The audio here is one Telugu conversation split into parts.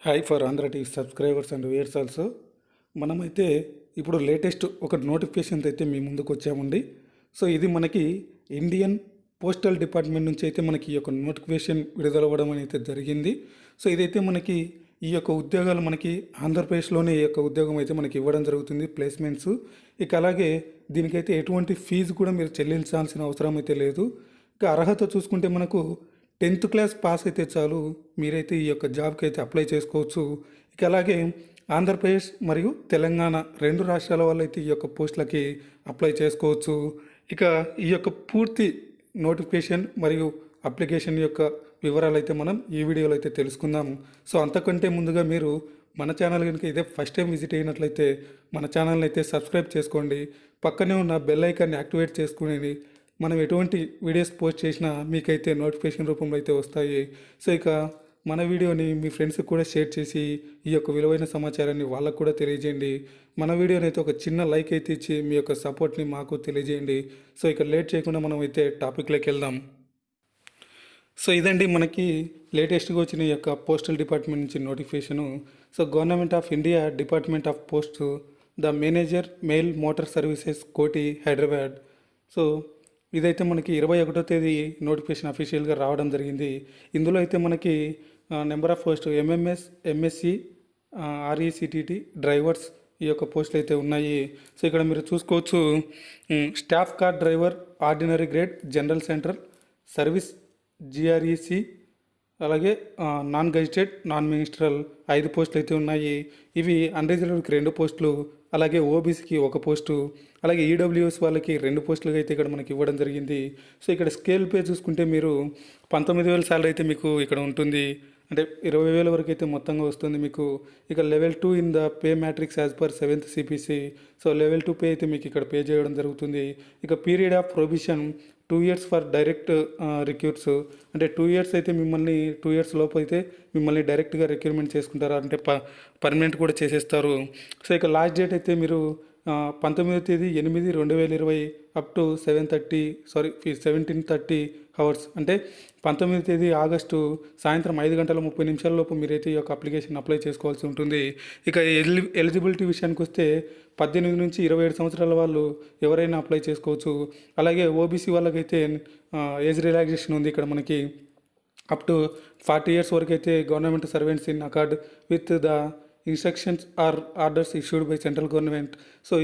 Hi for Andhra TV subscribers and viewers also. మనమైతే ఇప్పుడు లేటెస్ట్ ఒక నోటిఫికేషన్ అయితే మీ ముందుకు వచ్చామండి. సో ఇది మనకి ఇండియన్ పోస్టల్ డిపార్ట్మెంట్ నుంచి అయితే మనకి ఈ యొక్క నోటిఫికేషన్ విడుదలవ్వడం అయితే జరిగింది. సో ఇదైతే మనకి ఈ యొక్క ఉద్యోగాలు మనకి ఆంధ్రప్రదేశ్లోనే ఈ యొక్క ఉద్యోగం అయితే మనకి ఇవ్వడం జరుగుతుంది, ప్లేస్మెంట్స్. ఇక అలాగే దీనికైతే ఎటువంటి ఫీజు కూడా మీరు చెల్లించాల్సిన అవసరం అయితే లేదు. ఇక అర్హత చూసుకుంటే మనకు 10th క్లాస్ పాస్ అయితే చాలు, మీరైతే ఈ యొక్క జాబ్కి అయితే అప్లై చేసుకోవచ్చు. ఇక అలాగే ఆంధ్రప్రదేశ్ మరియు తెలంగాణ రెండు రాష్ట్రాల వాళ్ళు అయితే ఈ యొక్క పోస్టులకి అప్లై చేసుకోవచ్చు. ఇక ఈ యొక్క పూర్తి నోటిఫికేషన్ మరియు అప్లికేషన్ యొక్క వివరాలు అయితే మనం ఈ వీడియోలో అయితే తెలుసుకుందాం. సో అంతకంటే ముందుగా మీరు మన ఛానల్ కనుక ఇదే ఫస్ట్ టైం విజిట్ అయినట్లయితే మన ఛానల్ని అయితే సబ్స్క్రైబ్ చేసుకోండి. పక్కనే ఉన్న బెల్ ఐకాన్ని యాక్టివేట్ చేసుకునేది, మనం ఎటువంటి వీడియోస్ పోస్ట్ చేసినా మీకైతే నోటిఫికేషన్ రూపంలో అయితే వస్తాయి. సో ఇక మన వీడియోని మీ ఫ్రెండ్స్కి కూడా షేర్ చేసి ఈ యొక్క విలువైన సమాచారాన్ని వాళ్ళకు కూడా తెలియజేయండి. మన వీడియోని అయితే ఒక చిన్న లైక్ అయితే ఇచ్చి మీ యొక్క సపోర్ట్ని మాకు తెలియజేయండి. సో ఇక లేట్ చేయకుండా మనం అయితే టాపిక్లోకి వెళ్దాం. సో ఇదండి మనకి లేటెస్ట్గా వచ్చిన ఈ యొక్క పోస్టల్ డిపార్ట్మెంట్ నుంచి notification. So government of India department of post, the manager mail motor services, Koti, Hyderabad. So ఇదైతే మనకి 21వ తేదీ నోటిఫికేషన్ అఫీషియల్గా రావడం జరిగింది. ఇందులో అయితే మనకి number of post MMS, MSc, ఆర్ఈసిటిటి, డ్రైవర్స్ ఈ యొక్క పోస్టులు అయితే ఉన్నాయి. సో ఇక్కడ మీరు చూసుకోవచ్చు, staff car driver, ordinary grade, general central service, జిఆర్ఈసి, అలాగే నాన్ గెజిటెడ్, నాన్ మినిస్ట్రల్ 5 పోస్టులు అయితే ఉన్నాయి. ఇవి అన్రిజర్వ్డ్కి 2 పోస్టులు, అలాగే ఓబీసీకి 1 పోస్టు, అలాగే ఈడబ్ల్యూఎస్ వాళ్ళకి 2 పోస్టులుగా అయితే ఇక్కడ మనకి ఇవ్వడం జరిగింది. సో ఇక్కడ స్కేల్ పే చూసుకుంటే మీరు 19,000 శాలరీ అయితే మీకు ఇక్కడ ఉంటుంది, అంటే 20,000 వరకు అయితే మొత్తంగా వస్తుంది మీకు. ఇక level 2 in the pay matrix as per 7th CPC. So level 2 pay అయితే మీకు ఇక్కడ పే చేయడం జరుగుతుంది. ఇక period of provision 2 years for direct recruits, అంటే 2 years అయితే మిమ్మల్ని 2 years లోపు అయితే మిమ్మల్ని డైరెక్ట్గా రిక్రూట్మెంట్ చేసుకుంటారు, అంటే పర్మనెంట్ కూడా చేసేస్తారు. సో ఇక లాస్ట్ డేట్ అయితే మీరు 19వ తేదీ 8/2020 అప్ టు 17:30 అవర్స్, అంటే 19వ తేదీ ఆగస్టు సాయంత్రం 5:30 లోపు మీరైతే ఈ యొక్క అప్లికేషన్ అప్లై చేసుకోవాల్సి ఉంటుంది. ఇక ఎలిజిబిలిటీ విషయానికి వస్తే 18 నుంచి 27 సంవత్సరాల వాళ్ళు ఎవరైనా అప్లై చేసుకోవచ్చు. అలాగే ఓబీసీ వాళ్ళకైతే ఏజ్ రిలాక్సేషన్ ఉంది ఇక్కడ మనకి. అప్ టు 40 years వరకు అయితే government servants in accord with the instructions or orders issued by central government. So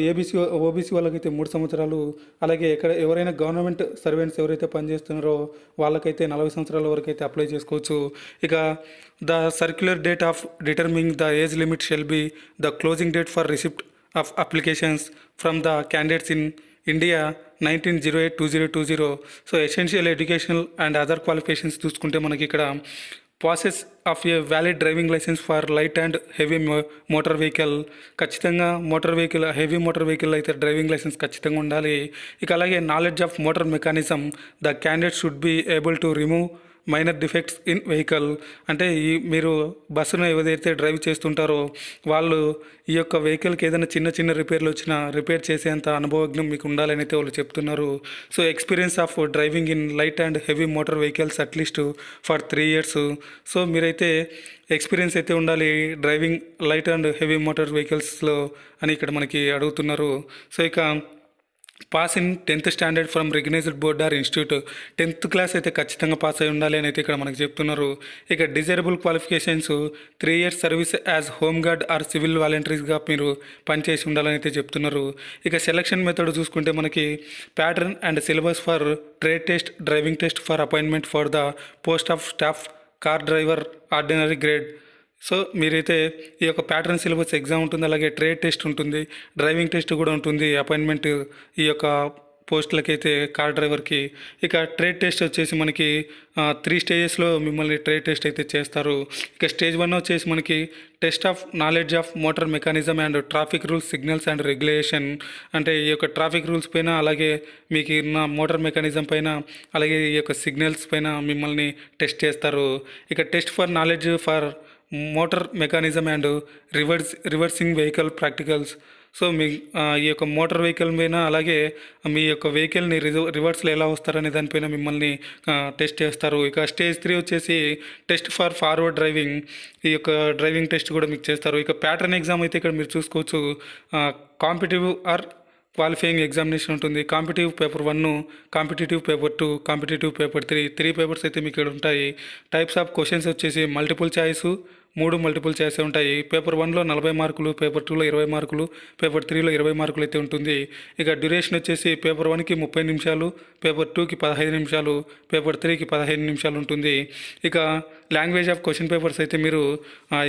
OBC వాళ్ళకైతే 3 సంవత్సరాలు, అలాగే ఎవరైనా గవర్నమెంట్ సర్వెంట్స్ ఎవరైతే పనిచేస్తున్నారో వాళ్ళకైతే 40 సంవత్సరాల వరకు అయితే అప్లై చేసుకోవచ్చు. ఇక the circular date of determining the age limit shall be the closing date for receipt of applications from the candidates in India 19/08/2020. So essential educational and other qualifications చూసుకుంటే మనకి ఇక్కడ process of a valid driving licence for light and heavy motor vehicle, ఖచ్చితంగా హెవీ మోటార్ వెహికల్ అయితే డ్రైవింగ్ లైసెన్స్ ఖచ్చితంగా ఉండాలి. ఇక అలాగే knowledge of motor mechanism, the candidate should be able to remove minor defects in vehicle, అంటే మీరు బస్సును ఏదైతే డ్రైవ్ చేస్తుంటారో వాళ్ళు ఈ యొక్క వెహికల్కి ఏదైనా చిన్న రిపేర్లు వచ్చినా రిపేర్ చేసేంత అనుభవజ్ఞం మీకు ఉండాలని అయితే వాళ్ళు చెప్తున్నారు. So experience of driving in light and heavy motor vehicles at least for 3 years. So మీరైతే ఎక్స్పీరియన్స్ అయితే ఉండాలి driving light and heavy motor వెహికల్స్లో అని ఇక్కడ మనకి అడుగుతున్నారు. సో ఇక pass in 10th standard from recognised board or institute, 10th class అయితే ఖచ్చితంగా పాస్ అయి ఉండాలి అని అయితే ఇక్కడ మనకు చెప్తున్నారు. ఇక desirable qualifications 3 years service as home guard or civil వాలంటీర్స్గా మీరు పనిచేసి ఉండాలని అయితే చెప్తున్నారు. ఇక సెలక్షన్ మెథడ్ చూసుకుంటే మనకి pattern and syllabus for trade test, driving test for appointment for the post of staff car driver, ordinary grade. So మీరైతే ఈ యొక్క ప్యాటర్న్ సిలబస్ ఎగ్జామ్ ఉంటుంది, అలాగే ట్రేడ్ టెస్ట్ ఉంటుంది, డ్రైవింగ్ టెస్ట్ కూడా ఉంటుంది, అపాయింట్మెంట్ ఈ యొక్క పోస్టులకైతే కార్ డ్రైవర్కి. ఇక ట్రేడ్ టెస్ట్ వచ్చేసి మనకి 3 stagesలో మిమ్మల్ని ట్రేడ్ టెస్ట్ అయితే చేస్తారు. ఇక స్టేజ్ 1 వచ్చేసి మనకి test of knowledge of motor mechanism and traffic rules, signals and regulation, అంటే ఈ యొక్క ట్రాఫిక్ రూల్స్ పైన, అలాగే మీకు ఉన్న మోటార్ మెకానిజం పైన, అలాగే ఈ యొక్క సిగ్నల్స్ పైన మిమ్మల్ని టెస్ట్ చేస్తారు. ఇక test for knowledge for motor mechanism and reversing vehicle practicals. So మీ ఈ యొక్క మోటార్ వెహికల్ పైన అలాగే మీ యొక్క వెహికల్ని రివర్స్లో ఎలా వస్తారనే దానిపైన మిమ్మల్ని టెస్ట్ చేస్తారు. ఇక స్టేజ్ 3 వచ్చేసి టెస్ట్ ఫర్ ఫార్వర్డ్ డ్రైవింగ్. ఈ యొక్క డ్రైవింగ్ టెస్ట్ కూడా మీకు చేస్తారు. ఇక ప్యాటర్న్ ఎగ్జామ్ అయితే ఇక్కడ మీరు చూసుకోవచ్చు. కాంపిటిటివ్ ఆర్ క్వాలిఫైయింగ్ ఎగ్జామినేషన్ ఉంటుంది. Competitive paper 1, competitive paper 2, competitive paper 3 papers అయితే మీకు ఇక్కడ ఉంటాయి. టైప్స్ ఆఫ్ క్వశ్చన్స్ వచ్చేసి మల్టిపుల్ చాయిస్, 3 మల్టిపుల్ చాయిస్ ఉంటాయి. పేపర్ 1లో 40 మార్కులు, పేపర్ 2లో 20 మార్కులు, పేపర్ 3లో 20 మార్కులు అయితే ఉంటుంది. ఇక డ్యూరేషన్ వచ్చేసి పేపర్ 1కి 30 నిమిషాలు, పేపర్ 2కి 15 నిమిషాలు, పేపర్ 3కి 15 నిమిషాలు ఉంటుంది. ఇక లాంగ్వేజ్ ఆఫ్ క్వశ్చన్ పేపర్స్ అయితే మీరు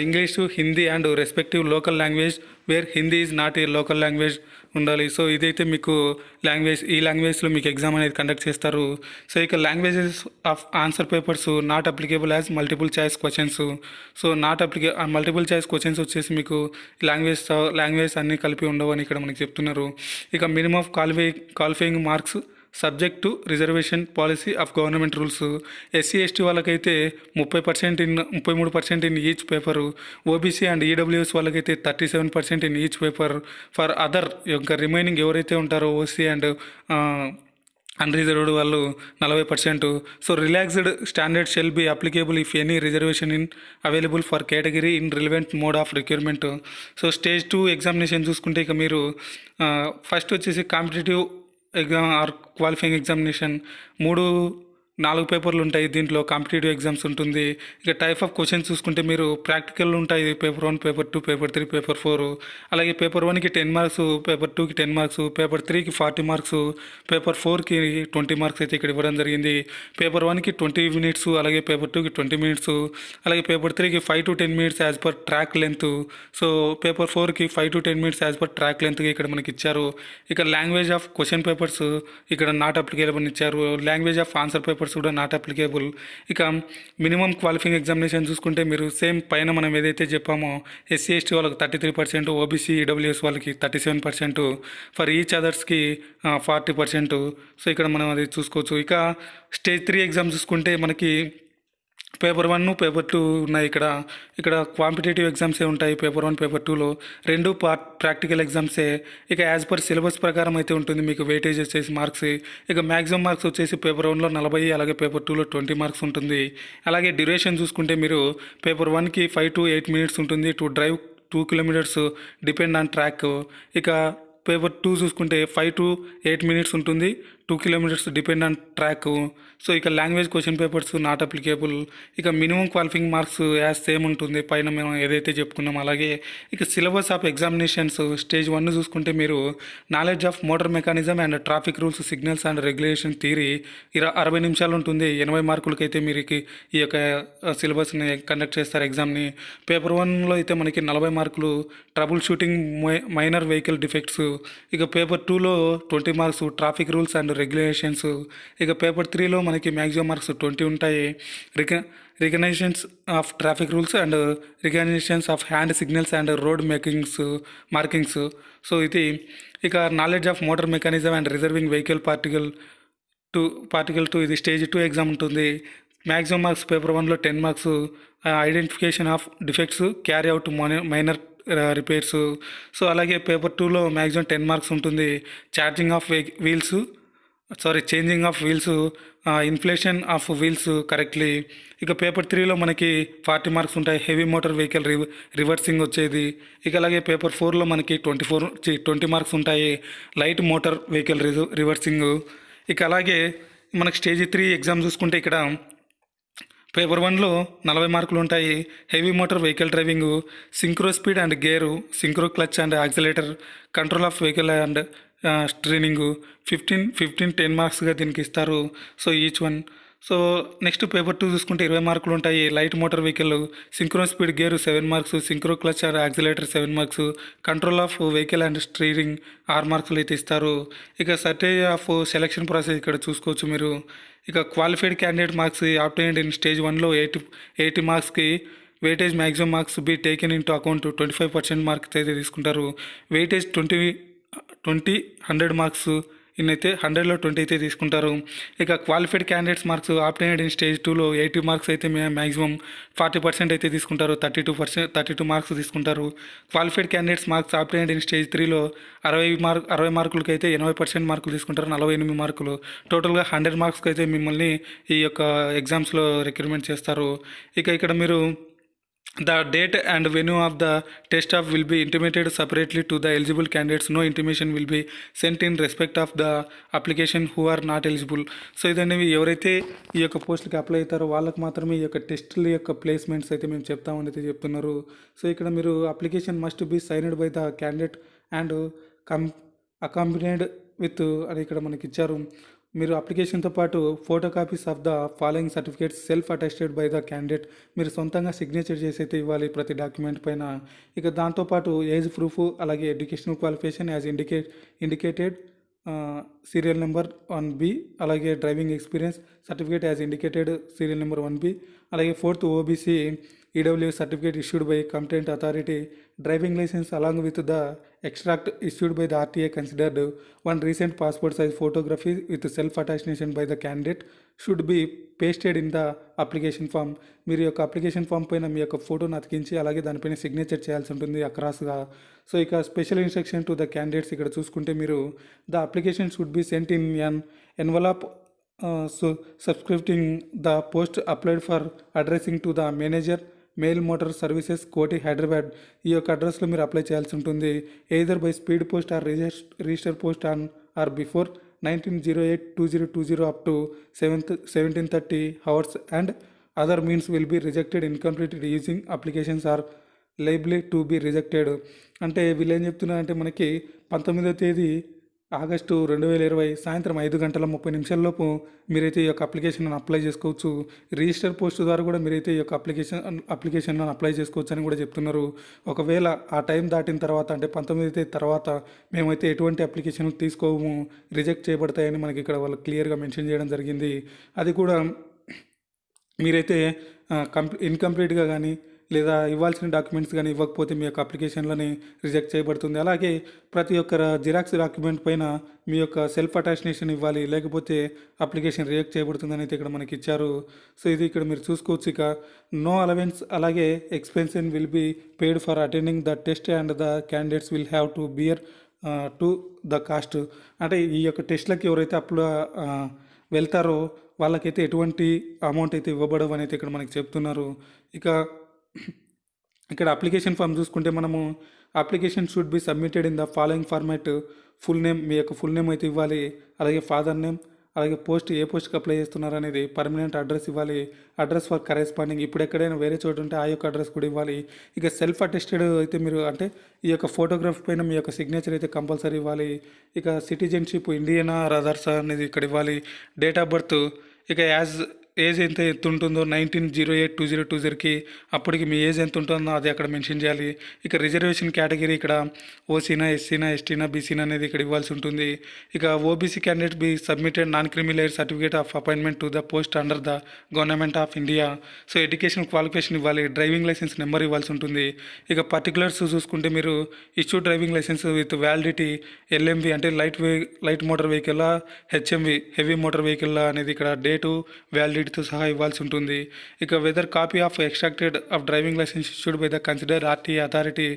English, Hindi and respective local language where Hindi is not a local language ఉండాలి. సో ఇదైతే మీకు ఈ లాంగ్వేజ్లో మీకు ఎగ్జామ్ అనేది కండక్ట్ చేస్తారు. సో ఇక languages of answer papers not applicable as multiple choice questions. So multiple choice questions వచ్చేసి మీకు లాంగ్వేజ్ అన్నీ కలిపి ఉండవు అని ఇక్కడ మనకి చెప్తున్నారు. ఇక minimum of qualifying marks subject to reservation policy of government rules. SC ST వాళ్ళకైతే 33% in each paper, OBC and EWS వాళ్ళకైతే 37% in each paper. For other యొక్క రిమైనింగ్ ఎవరైతే ఉంటారో ఓసీ అండ్ అన్రిజర్వ్డ్ వాళ్ళు 40%. So relaxed standard shall be applicable if any reservation in available for category in relevant mode of recruitment. So stage 2 examination చూసుకుంటే ఇక మీరు ఫస్ట్ వచ్చేసి competitive exam are qualifying examination 4 పేపర్లు ఉంటాయి. దీంట్లో కాంపిటేటివ్ ఎగ్జామ్స్ ఉంటుంది. ఇక టైప్ ఆఫ్ క్వశ్చన్స్ చూసుకుంటే మీరు ప్రాక్టికల్ ఉంటాయి. Paper 1, paper 2, paper 3, paper 4. అలాగే పేపర్ 1కి 10 మార్క్స్, పేపర్ 2కి 10 మార్క్స్, పేపర్ 3కి 40 మార్క్స్, పేపర్ 4కి 20 మార్క్స్ అయితే ఇక్కడ ఇవ్వడం జరిగింది. పేపర్ 1కి 20 మినిట్స్, అలాగే పేపర్ 2కి 20 మినిట్స్, అలాగే పేపర్ 3కి 5 to 10 minutes as per track length. So paper 4కి 5 to 10 minutes as per track లెంత్గా ఇక్కడ మనకి ఇచ్చారు. ఇక లాంగ్వేజ్ ఆఫ్ క్వశ్చన్ పేపర్స్ ఇక్కడ నాట్ అప్లికేబుల్ ఇచ్చారు. లాంగ్వేజ్ ఆఫ్ ఆన్సర్ పేపర్స్ కూడా నాట్ అప్లికేబుల్. ఇక మినిమం క్వాలిఫైయింగ్ ఎగ్జామినేషన్ చూసుకుంటే మీరు సేమ్ పైన మనం ఏదైతే చెప్పామో ఎస్సీ ఎస్టీ వాళ్ళకి 33%, ఓబీసీ ఈడబ్ల్యూఎస్ వాళ్ళకి 37%, ఫర్ ఈచ్ అదర్స్కి 40%. సో ఇక్కడ మనం అది చూసుకోవచ్చు. ఇక స్టేజ్ 3 ఎగ్జామ్ చూసుకుంటే మనకి పేపర్ 1, పేపర్ 2 ఉన్నాయి. ఇక్కడ కాంపిటేటివ్ ఎగ్జామ్సే ఉంటాయి. పేపర్ 1, పేపర్ 2లో 2 ప్రాక్టికల్ ఎగ్జామ్సే. ఇక యాజ్ పర్ సిలబస్ ప్రకారం అయితే ఉంటుంది. మీకు వెయిటేజ్ వచ్చేసి మార్క్స్. ఇక మ్యాక్సిమం మార్క్స్ వచ్చేసి పేపర్ 1లో 40, అలాగే పేపర్ 2లో 20 మార్క్స్ ఉంటుంది. అలాగే డ్యూరేషన్ చూసుకుంటే మీరు పేపర్ 1కి 5 to 8 మినిట్స్ ఉంటుంది. To drive 2 kilometers depend on track. ఇక పేపర్ 2 చూసుకుంటే 5 to 8 మినిట్స్ ఉంటుంది. 2 kilometers depend on track. So ఇక language question papers not applicable. ఇక minimum qualifying marks as same ఉంటుంది పైన మనం ఏదైతే చెప్పుకున్నాం అలాగే. ఇక సిలబస్ ఆఫ్ ఎగ్జామినేషన్స్ స్టేజ్ 1 చూసుకుంటే మీరు knowledge of motor mechanism and traffic rules, signals and regulation theory 60 నిమిషాలు ఉంటుంది. 80 మార్కులకి అయితే మీరు ఈ యొక్క సిలబస్ని కండక్ట్ చేస్తారు ఎగ్జామ్ని. పేపర్ 1లో అయితే మనకి 40 మార్కులు trouble shooting minor vehicle defects. ఇక పేపర్ 2లో 20 marks traffic rules and regulations. ఇక పేపర్ 3లో మనకి మ్యాక్సిమం మార్క్స్ 20 ఉంటాయి. Recognitions of traffic rules and recognitions of hand signals and road markings. So ఇది ఇక knowledge of motor mechanism and reversing vehicle practical 2 ఇది స్టేజ్ 2 ఎగ్జామ్ ఉంటుంది. మ్యాక్సిమం మార్క్స్ పేపర్ 1లో 10 marks identification of defects, carry out minor repairs. So అలాగే పేపర్ 2లో మ్యాక్సిమం 10 మార్క్స్ ఉంటుంది. Changing of wheels, inflation of wheels correctly. ఇక పేపర్ 3లో మనకి 40 మార్క్స్ ఉంటాయి. హెవీ మోటార్ వెహికల్ రివర్సింగ్ వచ్చేది. ఇక అలాగే పేపర్ 4లో మనకి 20 మార్క్స్ ఉంటాయి. Light motor vehicle reversing. ఇక అలాగే మనకి స్టేజ్ 3 ఎగ్జామ్ చూసుకుంటే ఇక్కడ పేపర్ 1లో 40 మార్కులు ఉంటాయి. Heavy motor vehicle driving, synchro speed and gear, synchro clutch and accelerator, control of vehicle and training. 15 10 మార్క్స్గా దీనికి ఇస్తారు. So each one. So next paper 2 చూసుకుంటే 20 మార్కులు ఉంటాయి. Light motor vehicle, synchro speed gear 7 marks, synchro clutch and accelerator 7 marks, control of vehicle and steering 6 మార్కులు అయితే ఇస్తారు. ఇక సర్టేజ్ ఆఫ్ సెలక్షన్ ప్రాసెస్ ఇక్కడ చూసుకోవచ్చు మీరు. ఇక qualified candidate marks obtained in stage 1లో 80 మార్క్స్కి weightage maximum marks be taken into account 25% marks అయితే తీసుకుంటారు. వెయిటేజ్ 100 మార్క్స్ ఇన్నైతే 100లో 20 అయితే తీసుకుంటారు. ఇక qualified candidates marks obtained in stage 2లో 80 మార్క్స్ అయితే మ్యాక్సిమం 40% అయితే తీసుకుంటారు. 32 మార్క్స్ తీసుకుంటారు. Qualified candidates marks obtained in stage 3లో 60 మార్కులకి అయితే 80% మార్కులు తీసుకుంటారు. 48 మార్కులు టోటల్గా 100 మార్క్స్కి అయితే మిమ్మల్ని ఈ యొక్క ఎగ్జామ్స్లో రిక్రూట్మెంట్ చేస్తారు. ఇక ఇక్కడ మీరు the date and venue of the test of will be intimated separately to the eligible candidates. No intimation will be sent in respect of the application who are not eligible. So ఇదండి, ఎవరైతే ఈ యొక్క పోస్టులకి అప్లై అవుతారో వాళ్ళకి మాత్రమే ఈ యొక్క టెస్టుల యొక్క ప్లేస్మెంట్స్ అయితే మేము చెప్తామని అయితే చెప్తున్నారు. సో ఇక్కడ మీరు application must be signed by the candidate and accompanied with అని ఇక్కడ మనకి ఇచ్చారు. మీరు అప్లికేషన్తో పాటు photo copies of the following certificates self attested by the candidate. మీరు సొంతంగా సిగ్నేచర్ చేసి అయితే ఇవ్వాలి ప్రతి డాక్యుమెంట్ పైన. ఇక దాంతోపాటు ఏజ్ ప్రూఫ్, అలాగే educational qualification as indicated serial number 1B, అలాగే driving experience certificate as indicated serial number 1B, అలాగే 4th OBC EWS certificate issued by competent authority, driving license along with the extract issued by the RTA considered, one recent passport size photography with self attestation by the candidate should be pasted in the application form. మీరు యొక్క అప్లికేషన్ ఫామ్ పైన మీ యొక్క ఫోటోను అతికించి అలాగే దానిపైన సిగ్నేచర్ చేయాల్సి ఉంటుంది అక్రాస్గా. సో ఇక special instruction to the candidates ఇక్కడ చూసుకుంటే మీరు the application should be sent in an envelope subscribing the post applied for addressing to the manager, mail motor services, Koti, Hyderabad. ఈ యొక్క అడ్రస్లో మీరు అప్లై చేయాల్సి ఉంటుంది. Either by speed post or register post or before 1908-2020 up to 1730 hours and other means will be rejected incompleted using applications are liable to be rejected. అంటే వీళ్ళు ఏం చెప్తున్నారంటే మనకి 19వ తేదీ ఆగస్టు 2020 సాయంత్రం 5:30 లోపు మీరైతే ఈ యొక్క అప్లికేషన్ అప్లై చేసుకోవచ్చు. రిజిస్టర్ పోస్ట్ ద్వారా కూడా మీరైతే ఈ యొక్క అప్లికేషన్ అప్లై చేసుకోవచ్చు అని కూడా చెప్తున్నారు. ఒకవేళ ఆ టైం దాటిన తర్వాత అంటే 19 తర్వాత మేమైతే ఎటువంటి అప్లికేషన్ తీసుకోము, రిజెక్ట్ చేయబడతాయని మనకి ఇక్కడ వాళ్ళు క్లియర్గా మెన్షన్ చేయడం జరిగింది. అది కూడా మీరైతే ఇన్కంప్లీట్గా కానీ లేదా ఇవ్వాల్సిన డాక్యుమెంట్స్ కానీ ఇవ్వకపోతే మీ యొక్క అప్లికేషన్లని రిజెక్ట్ చేయబడుతుంది. అలాగే ప్రతి ఒక్క జిరాక్స్ డాక్యుమెంట్ పైన మీ యొక్క సెల్ఫ్ అటాస్టేషన్ ఇవ్వాలి, లేకపోతే అప్లికేషన్ రిజెక్ట్ చేయబడుతుందని అయితే ఇక్కడ మనకి ఇచ్చారు. సో ఇది ఇక్కడ మీరు చూసుకోవచ్చు. ఇక నో అలవెన్స్ అలాగే expansion will be paid for attending the test and the candidates will have to bear to the cost. అంటే ఈ యొక్క టెస్ట్లకి ఎవరైతే వెళ్తారో వాళ్ళకైతే ఎటువంటి అమౌంట్ అయితే ఇవ్వబడవు అని అయితే ఇక్కడ మనకి చెప్తున్నారు. ఇక ఇక్కడ అప్లికేషన్ ఫామ్ చూసుకుంటే మనము application should be submitted in the following format. Full name, మీ యొక్క ఫుల్ నేమ్ అయితే ఇవ్వాలి, అలాగే ఫాదర్ నేమ్, అలాగే ఏ పోస్ట్కి అప్లై చేస్తున్నారు అనేది, పర్మనెంట్ అడ్రస్ ఇవ్వాలి, అడ్రస్ ఫర్ కరెస్పాండింగ్, ఇప్పుడు ఎక్కడైనా వేరే చోటు ఉంటే ఆ యొక్క అడ్రస్ కూడా ఇవ్వాలి. ఇక సెల్ఫ్ అటెస్టెడ్ అయితే మీరు అంటే ఈ యొక్క ఫోటోగ్రాఫ్ పైన మీ యొక్క సిగ్నేచర్ అయితే కంపల్సరీ ఇవ్వాలి. ఇక సిటిజన్షిప్ ఇండియనా ఆర్ అదర్స్ అనేది ఇక్కడ ఇవ్వాలి. డేట్ ఆఫ్ బర్త్ ఇక ఏజ్ ఎంత ఉంటుందో 1908-2020కి అప్పటికి మీ ఏజ్ ఎంత ఉంటుందో అది అక్కడ మెన్షన్ చేయాలి. ఇక రిజర్వేషన్ కేటగిరీ ఇక్కడ ఓసీనా, ఎస్సీనా, ఎస్టీనా, బీసీనా అనేది ఇక్కడ ఇవ్వాల్సి ఉంటుంది. ఇక OBC candidate be submitted non creamy layer certificate of appointment to the post under the government of India. So education qualification ఇవ్వాలి, డ్రైవింగ్ లైసెన్స్ నెంబర్ ఇవ్వాల్సి ఉంటుంది. ఇక పర్టికులర్స్ చూసుకుంటే మీరు issue driving licence with validity LMV అంటే light motor vehicle, HMV heavy motor vehicle అనేది ఇక్కడ డేటు వ్యాలిడిటీతో సహా ఇవ్వాల్సి ఉంటుంది. ఇక whether copy of extracted of driving licence issued by the consider RTA authority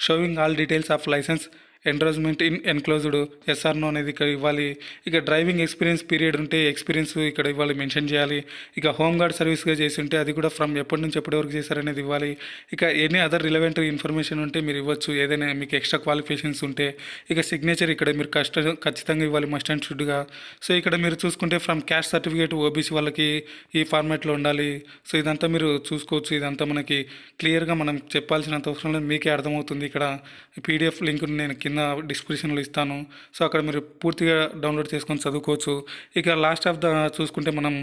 showing all details of licence endorsement in enclosed SR no అనేది ఇక్కడ ఇవ్వాలి. ఇక డ్రైవింగ్ ఎక్స్పీరియన్స్ పీరియడ్ ఉంటే ఎక్స్పీరియన్స్ ఇక్కడ ఇవ్వాలి, మెన్షన్ చేయాలి. ఇక హోమ్ గార్డ్ సర్వీస్గా చేసి ఉంటే అది కూడా ఫ్రమ్ ఎప్పటి నుంచి ఎప్పటి వరకు చేశారనేది ఇవ్వాలి. ఇక ఎనీ అదర్ రిలవెంట్ ఇన్ఫర్మేషన్ ఉంటే మీరు ఇవ్వచ్చు, ఏదైనా మీకు ఎక్స్ట్రా క్వాలిఫికేషన్స్ ఉంటే. ఇక సిగ్నేచర్ ఇక్కడ మీరు ఖచ్చితంగా ఇవ్వాలి, మస్ట్ అండ్ షుడ్గా. సో ఇక్కడ మీరు చూసుకుంటే ఫ్రమ్ క్యాస్ట్ సర్టిఫికేట్ ఓబీసీ వాళ్ళకి ఈ ఫార్మాట్లో ఉండాలి. సో ఇదంతా మీరు చూసుకోవచ్చు. ఇదంతా మనకి క్లియర్గా మనం చెప్పాల్సినంత అవసరం లేదు, మీకే అర్థమవుతుంది. ఇక్కడ పీడిఎఫ్ లింక్ నేను కింద డిస్క్రిప్షన్లో ఇస్తాను. సో అక్కడ మీరు పూర్తిగా డౌన్లోడ్ చేసుకొని చదువుకోవచ్చు. ఇక లాస్ట్ ఆఫ్ ద చూసుకుంటే మనం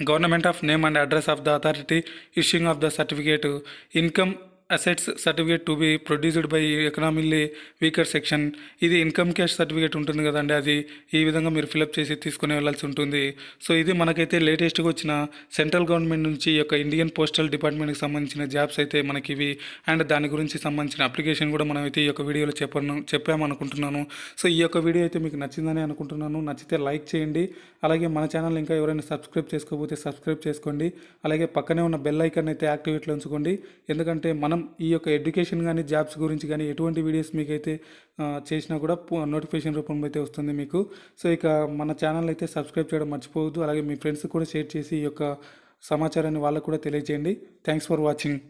government of name and address of the authority issuing of the certificate, income assets certificate to be produced by economically weaker section. ఇది ఇన్కమ్ క్యాష్ సర్టిఫికేట్ ఉంటుంది కదండి, అది ఈ విధంగా మీరు ఫిలప్ చేసి తీసుకుని వెళ్ళాల్సి ఉంటుంది. సో ఇది మనకైతే లేటెస్ట్గా వచ్చిన సెంట్రల్ గవర్నమెంట్ నుంచి ఈ యొక్క ఇండియన్ పోస్టల్ డిపార్ట్మెంట్కి సంబంధించిన జాబ్స్ అయితే మనకి ఇవి. అండ్ దాని గురించి సంబంధించిన అప్లికేషన్ కూడా మనం అయితే ఈ యొక్క వీడియోలో చెప్పామనుకుంటున్నాను. సో ఈ యొక్క వీడియో అయితే మీకు నచ్చిందని అనుకుంటున్నాను. నచ్చితే లైక్ చేయండి. అలాగే మన ఛానల్ ఇంకా ఎవరైనా సబ్స్క్రైబ్ చేసుకోకపోతే సబ్స్క్రైబ్ చేసుకోండి. అలాగే పక్కనే ఉన్న బెల్ ఐకాన్ అయితే యాక్టివేట్లో ఉంచుకోండి. ఎందుకంటే మనం ఈ యొక్క ఎడ్యుకేషన్ కానీ జాబ్స్ గురించి కానీ ఎటువంటి వీడియోస్ మీకైతే చేసినా కూడా నోటిఫికేషన్ రూపంలో అయితే వస్తుంది మీకు. సో ఇక మన ఛానల్ అయితే సబ్స్క్రైబ్ చేయడం మర్చిపోవద్దు. అలాగే మీ ఫ్రెండ్స్ కూడా షేర్ చేసి ఈ యొక్క సమాచారాన్ని వాళ్ళకు కూడా తెలియజేయండి. Thanks for watching.